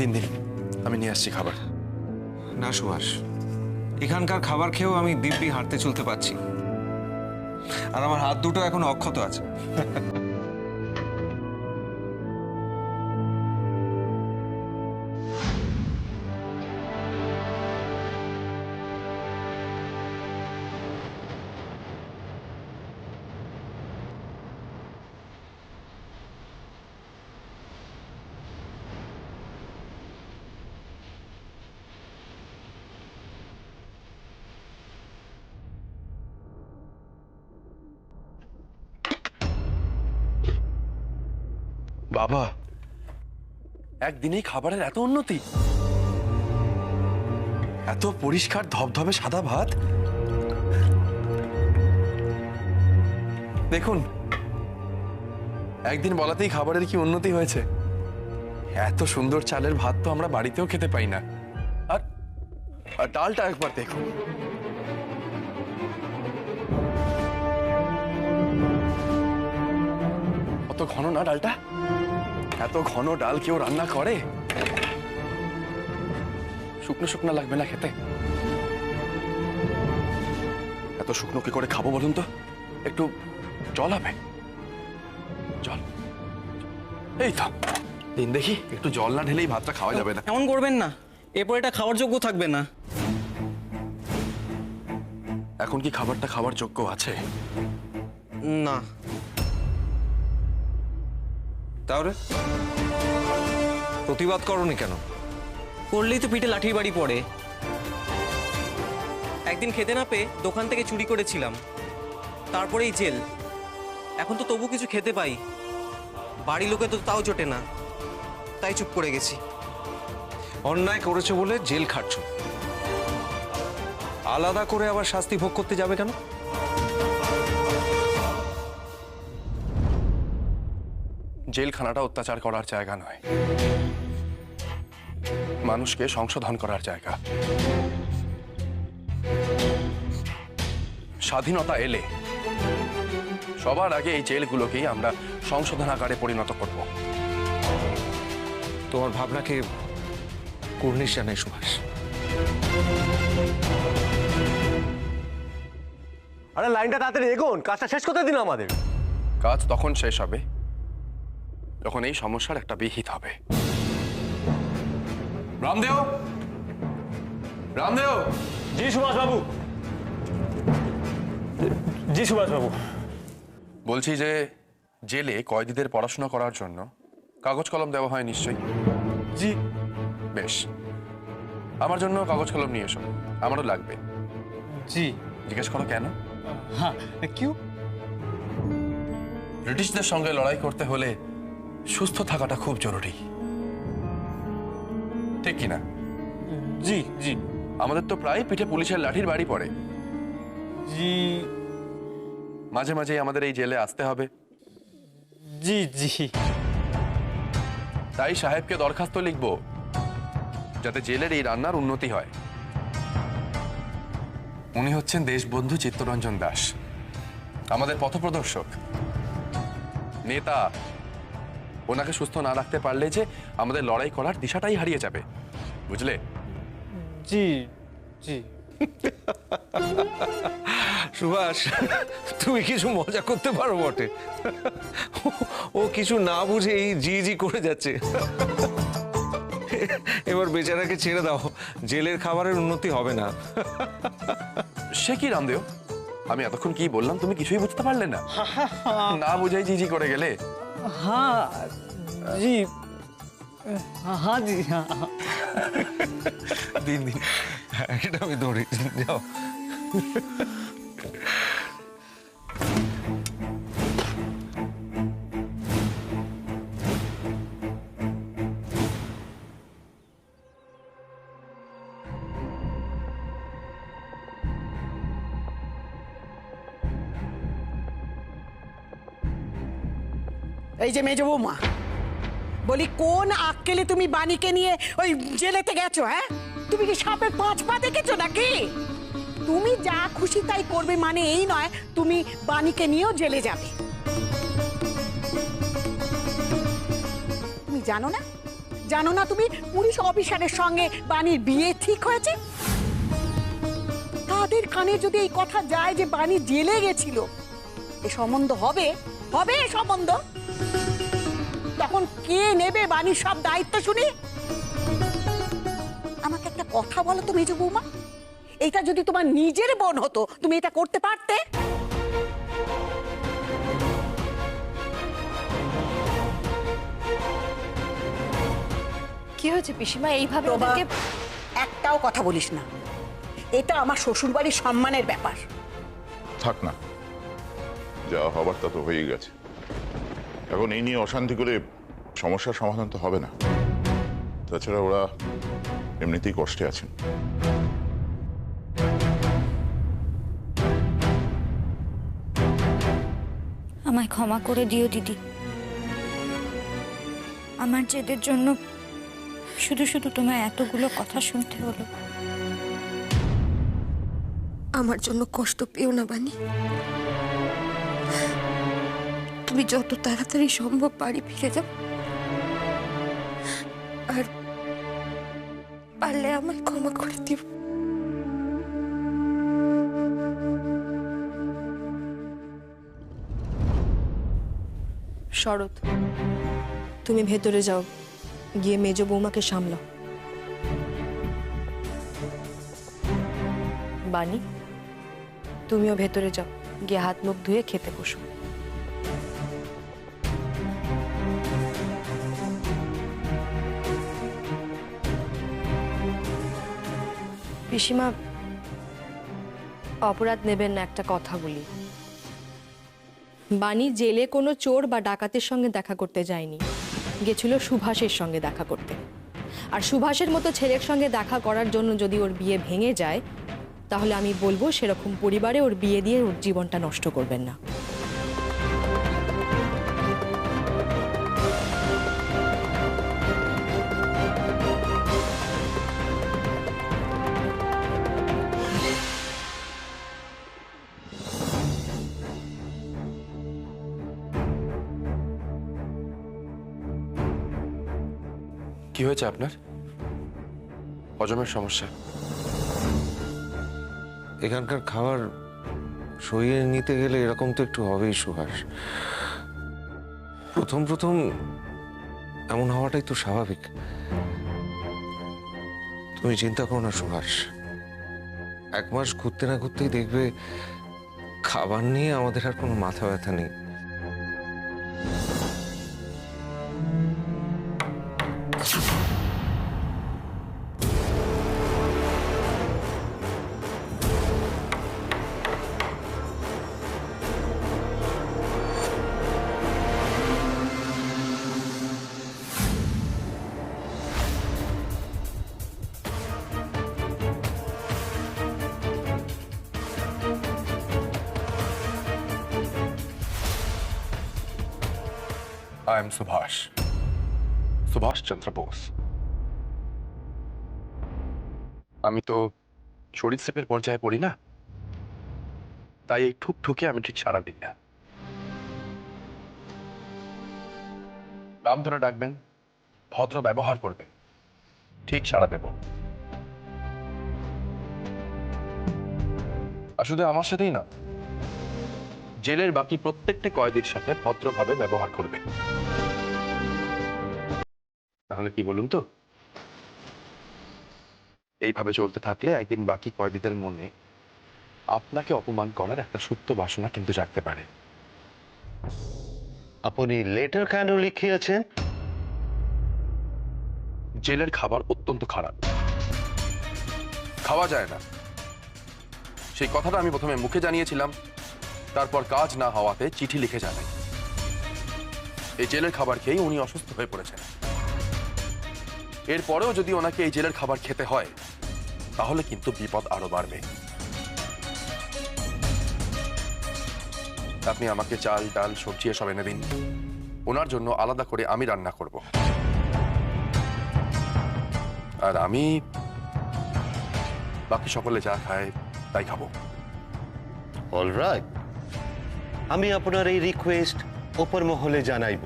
দিন দিন, আমি নিয়ে আসছি খাবার। না সুভাষ, এখানকার খাবার খেয়েও আমি দিব্যি হাঁটতে চলতে পারছি, আর আমার হাত দুটো এখন অক্ষত আছে। বাবা, একদিনেই খাবারের এত উন্নতি, এত পরিষ্কার ধবধবে সাদা ভাত। দেখুন, একদিন বলাতেই খাবারের কি উন্নতি হয়েছে। এত সুন্দর চালের ভাত তো আমরা বাড়িতেও খেতে পাই না। আর ডালটা একবার দেখুন, কত ঘন না ডালটা। এত ঘন ডাল কেউ রান্না করে? শুকনো শুকনো লাগবে না খেতে? এত শুকনো কি করে খাবো বলুন তো? একটু জল হবে? জল এই তো দিন, দেখি একটু জল না ঢেলেই ভাতটা খাওয়া যাবে না। এমন করবেন না, এরপর এটা খাওয়ার যোগ্য থাকবে না। এখন কি খাবারটা খাওয়ার যোগ্য আছে? না। তাহলে প্রতিবাদ করনি কেন? করলেই তো পিঠে লাঠির বাড়ি পড়ে। একদিন খেতে না পেয়ে দোকান থেকে চুরি করেছিলাম, তারপরেই জেল। এখন তো তবু কিছু খেতে পাই, বাড়ি লোকে তো তাও জোটে না, তাই চুপ করে গেছি। অন্যায় করেছে বলে জেল খাটছ, আলাদা করে আবার শাস্তি ভোগ করতে যাবে কেন? জেলখানাটা অত্যাচার করার জায়গা নয়, মানুষকে সংশোধন করার জায়গা। স্বাধীনতা এলে সবার আগে এই জেলগুলোকেই আমরা সংশোধনাগারে পরিণত করব। তোমার ভাবনাকে কুর্নিশ জানাই সুভাষ। আরে লাইনটা তাড়াতাড়ি এগোন, কাজটা শেষ করতে দিন আমাদের। কাজ তখন শেষ হবে যখন এই সমস্যার একটা বিহিত হবে। রামদেও, রামদেও। জি সুভাষ বাবু। জি সুভাষ বাবু। বলছি যে জেলে কয়েদিদের পড়াশোনা করার জন্য কাগজ কলম দেওয়া হয় নিশ্চয়ই? জি। বেশ, আমার জন্য কাগজ কলম নিয়ে এসো, আমারও লাগবে। জি। জিজ্ঞেস করো কেন? হ্যাঁ, কিউ? ব্রিটিশদের সঙ্গে লড়াই করতে হলে সুস্থ থাকাটা খুব জরুরি, ঠিক কিনা? জি জি। আমাদের তো প্রায় পিঠে পুলিশের লাঠির বাড়ি পড়ে। জি। মাঝে মাঝে আমাদের এই জেলে আসতে হবে। জি জি। তাই সাহেবকে দরখাস্ত লিখবো যাতে জেলের এই রান্নার উন্নতি হয়। উনি হচ্ছেন দেশবন্ধু চিত্তরঞ্জন দাস, আমাদের পথপ্রদর্শক, নেতা। ওনাকে সুস্থ না রাখতে পারলে যে আমাদের লড়াই করার দিশাটাই হারিয়ে যাবে, বুঝলে? জি জি। সুভাষ, তুমি কিছু মজা করতে পারো বটে। ও কিছু না বুঝেই জি জি করে যাচ্ছে। এবার বেচারাকে ছেড়ে দাও, জেলের খাবারের উন্নতি হবে না। সে কি রামদেও, আমি এতক্ষণ কি বললাম তুমি কিছুই বুঝতে পারলে না? না বুঝাই জি জি করে গেলে। হ্যাঁ জি। হ্যাঁ জি। দিন দিন, এটা আমি ধরি, যাও। এই যে মেজ বৌমা, বলি কোন আক্কেলে তুমি বাণীকে নিয়ে ওই জেলেতে গেছো? হ্যাঁ, তুমি কি সাপের 5 পা দেখেছো নাকি? তুমি যা খুশি তাই করবে মানে এই নয় তুমি বাণীকে নিয়েও জেলে যাবে। তুমি জানো না জানো না তুমি পুলিশ অফিসারের সঙ্গে বাণীর বিয়ে ঠিক হয়েছে? তাদের কানে যদি এই কথা যায় যে বাণী জেলে গেছিল, এ সম্বন্ধ হবে হবে এ সম্বন্ধ? তখন কে নেবে বাণীর সব দায়িত্ব শুনি? আমাকে একটা কথা বলো তো মেজ বৌমা, এটা যদি তোমার নিজের বোন হতো তুমি এটা করতে পারতে? কি হয়েছে পিসিমা এইভাবে প্রভা, ওদেরকে? একটাও কথা বলিস না, এটা আমার শ্বশুরবাড়ির সম্মানের ব্যাপার। থাক না, যা হবার তা তো হয়ে গেছে। এখন এই নিয়ে অশান্তি করে সমস্যার সমাধান তো হবে না। তাছাড়া ওরা এমনিতেই কষ্টে আছেন। আমায় ক্ষমা করে দিও দিদি। আমার জেদের জন্য শুধু শুধু তোমায় এতগুলো কথা শুনতে হলো। আমার জন্য কষ্ট পেও না বানি। তুমি যত তাড়াতাড়ি সম্ভব বাড়ি ফিরে যাও, আর পারলে আমায় ক্ষমা করে দিও। শরৎ, তুমি ভেতরে যাও, গিয়ে মেজ বৌমাকে সামলাও। বানি, তুমিও ভেতরে যাও, গিয়ে হাত মুখ ধুয়ে খেতে বসো। পিসিমা, অপরাধ নেবেন না, একটা কথা বলি। বানি জেলে কোনো চোর বা ডাকাতের সঙ্গে দেখা করতে যায়নি, গেছিল সুভাষের সঙ্গে দেখা করতে। আর সুভাষের মতো ছেলের সঙ্গে দেখা করার জন্য যদি ওর বিয়ে ভেঙে যায়, তাহলে আমি বলবো সেরকম পরিবারে ওর বিয়ে দিয়ে ওর জীবনটা নষ্ট করবেন না। কি হয়েছে আপনার? হজমের সমস্যা? এখানকার খাবার সরিয়ে নিতে গেলে এরকম তো একটু হবেই সুহাস। প্রথম প্রথম এমন হওয়াটাই তো স্বাভাবিক। তুমি চিন্তা করো না সুহাস, 1 মাস ঘুরতে না ঘুরতেই দেখবে খাবার নিয়ে আমাদের আর কোনো মাথা ব্যথা নেই। I am Subhash, Subhash Chandra Bose. আমি তো সরীসৃপের পর্যায়ে পড়ি না, তাই এই ঠুকঠুকে আমি ঠিক সাড়া দিই না। নাম ধরে ডাকবেন, ভদ্র ব্যবহার করবেন, ঠিক সাড়া দেব। আর শুধু আমার সাথেই না, জেলের বাকি প্রত্যেকটা কয়েদির সাথে ভদ্রভাবে ব্যবহার করবে। তাহলে কি বলুন তো, এইভাবে চলতে থাকলে একদিন বাকি কয়েদিদের মনে আপনাকে অপমান করার একটা সুপ্ত বাসনা কিন্তু জাগতে পারে। আপনি লেটার কেন লিখিয়েছেন? জেলের খাবার অত্যন্ত খারাপ, খাওয়া যায় না। সেই কথাটা আমি প্রথমে মুখে জানিয়েছিলাম, তারপর কাজ না হওয়াতে চিঠি লিখে জানাই। এই জেলের খাবার খেয়ে উনি অসুস্থ হয়ে পড়েছেন। এরপরেও যদি ওনাকে এই জেলের খাবার খেতে হয়, তাহলে কিন্তু বিপদ আরো বাড়বে। আপনি আমাকে চাল, ডাল, সবজি এসব এনে দিন। ওনার জন্য আলাদা করে আমি রান্না করব, আর আমি বাকি সকলে যা খায় তাই খাবো। অলরাইট, আমি আপনার এই রিকোয়েস্ট উপর মহলে জানাইব।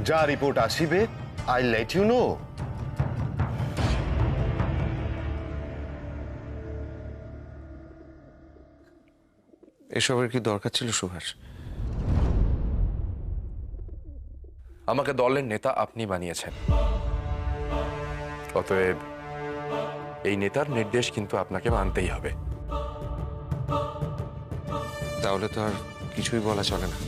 যা রিপোর্ট আসিবে I'll let you know. এসবের কি দরকার ছিল সুভাষ? আমাকে দলের নেতা আপনি বানিয়েছেন, অতএব এই নেতার নির্দেশ কিন্তু আপনাকে মানতেই হবে। তাহলে তো আর কিছুই বলা চলে না।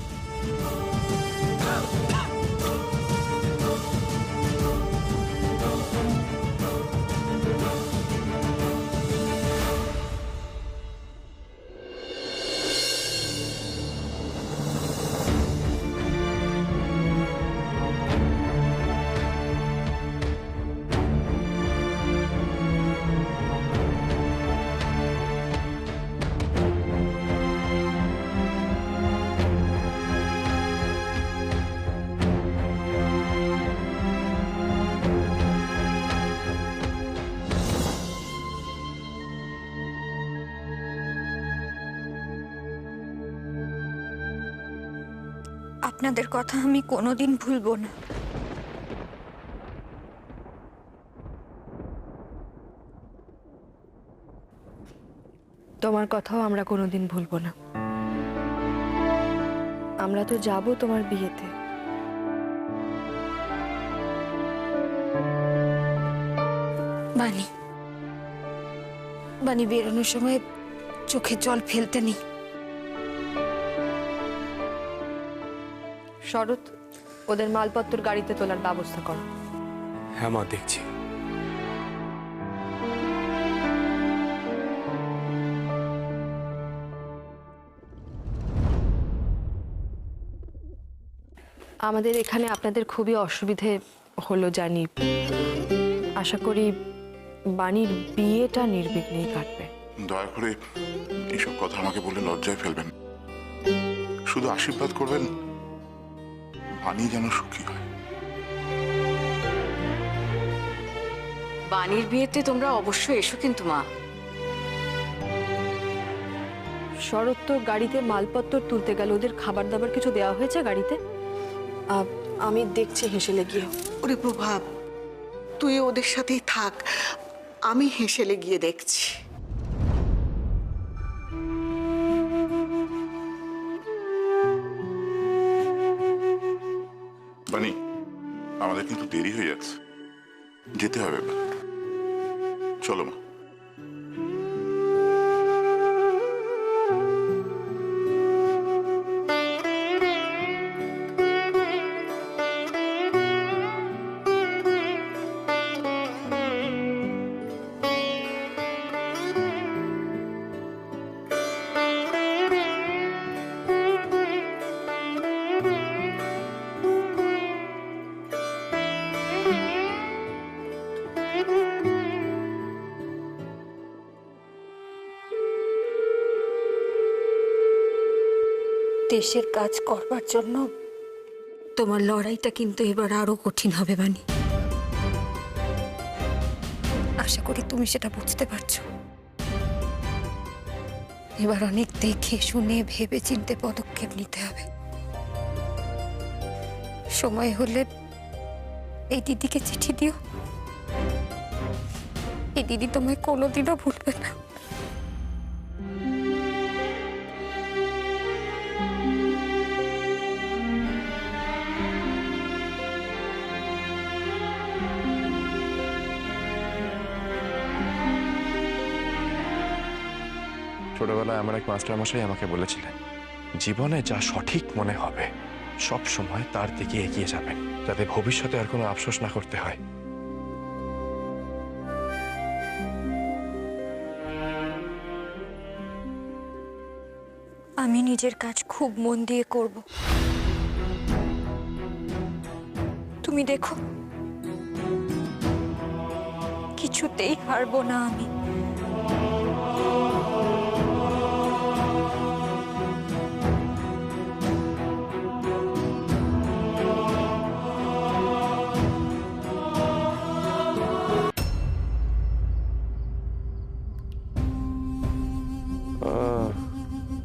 আপনাদের কথা আমি কোনোদিন ভুলবো না। তোমার কথাও আমরা কোনোদিন ভুলবো না। আমরা তো যাব তোমার বিয়েতে। বানি, বানি বেরোনোর সময় চোখে জল ফেলতে নেই। শরৎ, ওদের মালপত্র গাড়িতে তোলার ব্যবস্থা করো। হ্যাঁ মা, দেখছি। আমাদের এখানে আপনাদের খুবই অসুবিধে হলো জানি। আশা করি বাণীর বিয়েটা নির্বিঘ্নেই কাটবে। দয়া করে এইসব কথা আমাকে বলে লজ্জায় ফেলবেন। শুধু আশীর্বাদ করবেন বাণী যেন সুখী হয়। বাণীর বিয়েতে তোমরা অবশ্যই এসো কিন্তু মা। শরৎ তো গাড়িতে মালপত্র তুলতে গেল, ওদের খাবার দাবার কিছু দেওয়া হয়েছে গাড়িতে? আমি দেখছি হেসেলে গিয়ে। ওরে প্রভাব, তুই ওদের সাথেই থাক, আমি হেসেলে গিয়ে দেখছি। বাণী, আমাদের কিন্তু দেরি হয়ে যাচ্ছে, যেতে হবে এবার। চলো মা। দেশের কাজ করবার জন্য তোমার লড়াইটা কিন্তু এবার আরো কঠিন হবে বানি। আশা করি তুমি সেটা বুঝতে পারছো। এবার অনেক দেখে শুনে ভেবে চিন্তে পদক্ষেপ নিতে হবে। সময় হলে এই দিদিকে চিঠি দিও। এই দিদি তোমায় কোনোদিনও ভুলবে না। ছোটবেলায় আমার এক মাস্টারমশাই আমাকে বলেছিলেন, জীবনে যা সঠিক মনে হবে সব সময় তার দিকে এগিয়ে যাবেন, যাতে ভবিষ্যতে আর কোনো আফসোস না করতে হয়। আমি নিজের কাজ খুব মন দিয়ে করব। তুমি দেখো, কিছুতেই হারবো না আমি।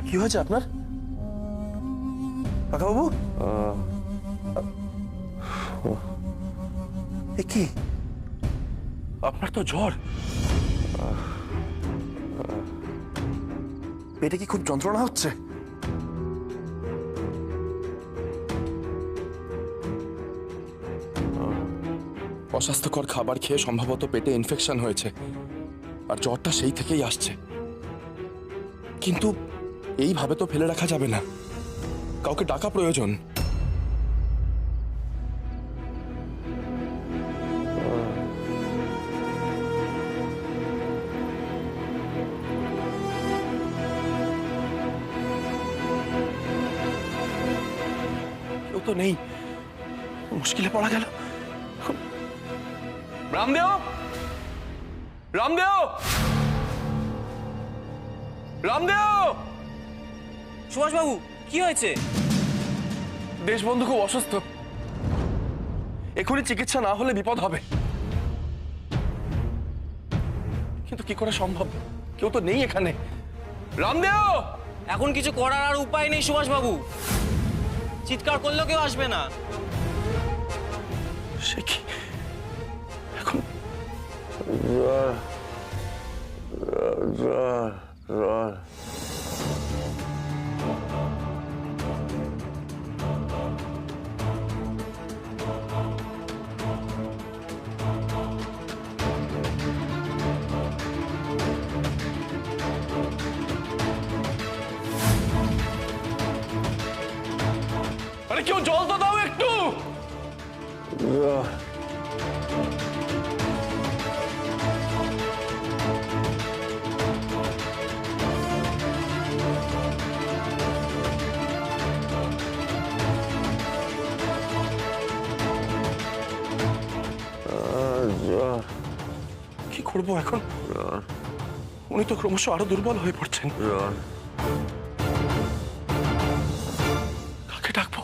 কি হয়েছে আপনার কাকাবাবু? এ কি, আপনার তো জ্বর। পেটে কি খুব যন্ত্রণা হচ্ছে? অস্বাস্থ্যকর খাবার খেয়ে সম্ভবত পেটে ইনফেকশন হয়েছে, আর জ্বরটা সেই থেকেই আসছে। কিন্তু এইভাবে তো ফেলে রাখা যাবে না, কাউকে ডাকা প্রয়োজন। কেউ তো নেই, মুশকিলে পড়া গেল। রামদেও, রামদেও, রামদেও! সুভাষবাবু, কি হয়েছে? দেশবন্ধু খুব অসুস্থ, এখনই চিকিৎসা না হলে বিপদ হবে। কিন্তু কি করে সম্ভব? কেউ তো নেই এখানে। রামদেও! এখন কিছু করার আর উপায় নেই সুভাষবাবু, চিৎকার করলেও কেউ আসবে না। সে কি এখন? আরে কেউ জল তো দাও একটু। কি করবো এখন? উনি তো ক্রমশ আরো দুর্বল হয়ে পড়ছেন। কাকে ডাকবো?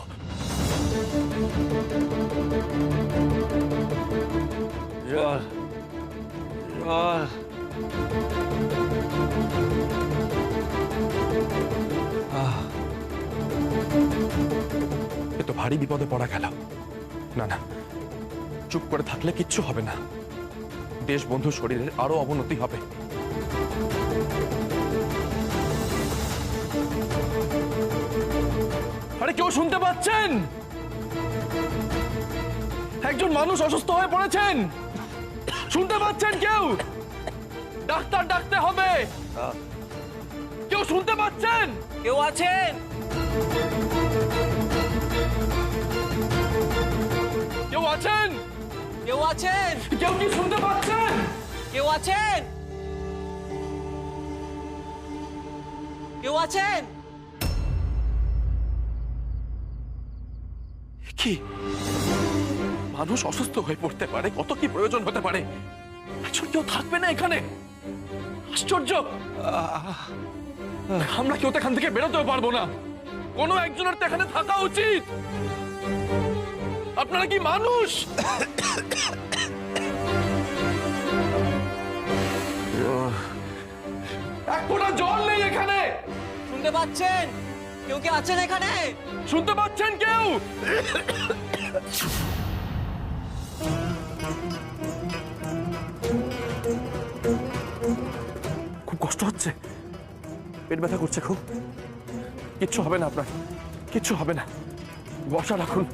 এ তো ভারী বিপদে পড়া গেল। না না, চুপ করে থাকলে কিচ্ছু হবে না, দেশবন্ধু শরীরের আরো অবনতি হবে। আরে কেউ শুনতে পাচ্ছেন? একজন মানুষ অসুস্থ হয়ে পড়েছেন, শুনতে পাচ্ছেন কেউ? ডাক্তার ডাকতে হবে। কেউ শুনতে পাচ্ছেন? কেউ আছেন? কেউ আছেন? কেউ আছেন? কেউ কি শুনতে পাচ্ছেন? কেউ আছেন? কেউ আছেন? কি মানুষ অসুস্থ হয়ে পড়তে পারে, কত কি প্রয়োজন হতে পারে, একজন কেউ থাকবে না এখানে? আশ্চর্য! আমরা কেউ তো এখান থেকে বেরোতেও পারবো না, কোনো একজনের তো এখানে থাকা উচিত। আপনারা কি মানুষ? এক ফোঁটা জল নেই এখানে। শুনতে পাচ্ছেন? কেউ কি আছেন এখানে? শুনতে পাচ্ছেন কেউ? খুব কষ্ট হচ্ছে, পেট ব্যথা করছে খুব। কিচ্ছু হবে না আপনার, কিচ্ছু হবে না। বসা রাখুন,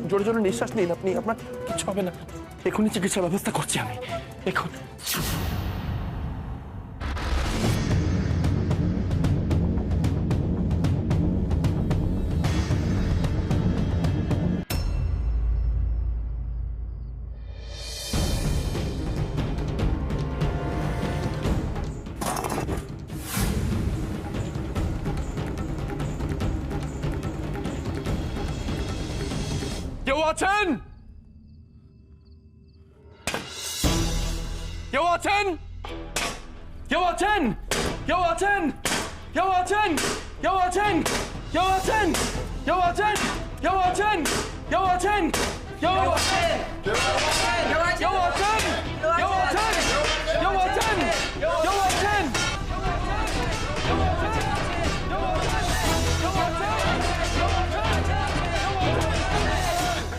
জোরে জোরে নিঃশ্বাস নিন আপনি, আপনার কিচ্ছু হবে না। এখনই চিকিৎসার ব্যবস্থা করছি আমি, এখন। কেউ আছেন? কেউ আছেন? কেউ আছেন? কেউ আছেন? কেউ আছেন? কেউ আছেন? কেউ আছেন? কেউ আছেন? কেউ আছেন? কেউ আছেন? কেউ আছেন? কেউ আছেন? কেউ আছেন? কেউ আছেন? কেউ আছেন? কেউ আছেন?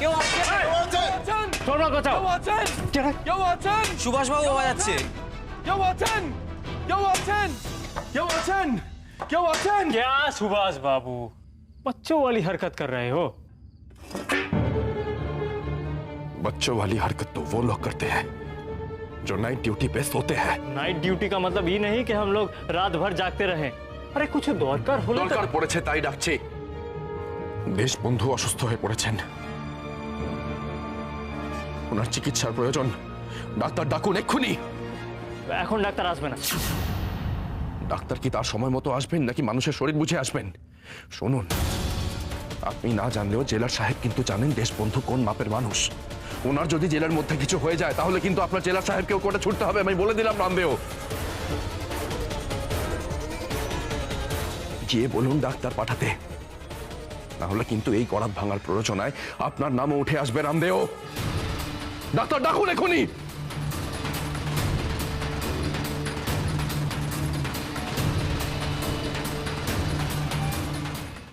কেউ আছেন? শোনো কথা, বাঁচাও সুভাষ বাবু পাওয়া যাচ্ছে। क्या सुभाष बाबू बच्चों वाली हरकत कर रहे हो? बच्चों वाली हरकत तो वो लोग करते हैं जो नाइट ड्यूटी पे सोते हैं। नाइट ड्यूटी का मतलब ये नहीं कि हम लोग रात भर जागते रहें। अरे कुछ दरकार হলে তো দরকার পড়েছে তাই ডাকছি। দেশবন্ধু অসুস্থ হয়ে পড়েছেন, ওনার চিকিৎসার প্রয়োজন। ডাক্তার ডাকুন এক্ষুনি। এখন ডাক্তার আসবে না। ডাক্তার কি তার সময় মতো আসবেন নাকি মানুষের শরীর বুঝে আসবেন? শুনুন, আপনি না জানলেও জেলার সাহেব কিন্তু জানেন দেশবন্ধু কোন মাপের মানুষ। ওনার যদি জেলার মধ্যে কিছু হয়ে যায় তাহলে কিন্তু আপনার জেলার সাহেবকেও কোর্টে ছুটতে হবে, আমি বলে দিলাম রামদেও। গিয়ে বলুন ডাক্তার পাঠাতে, না হলে কিন্তু এই করাত ভাঙার প্ররোচনায় আপনার নামও উঠে আসবে রামদেও। ডাক্তার ডাকুন এখনই।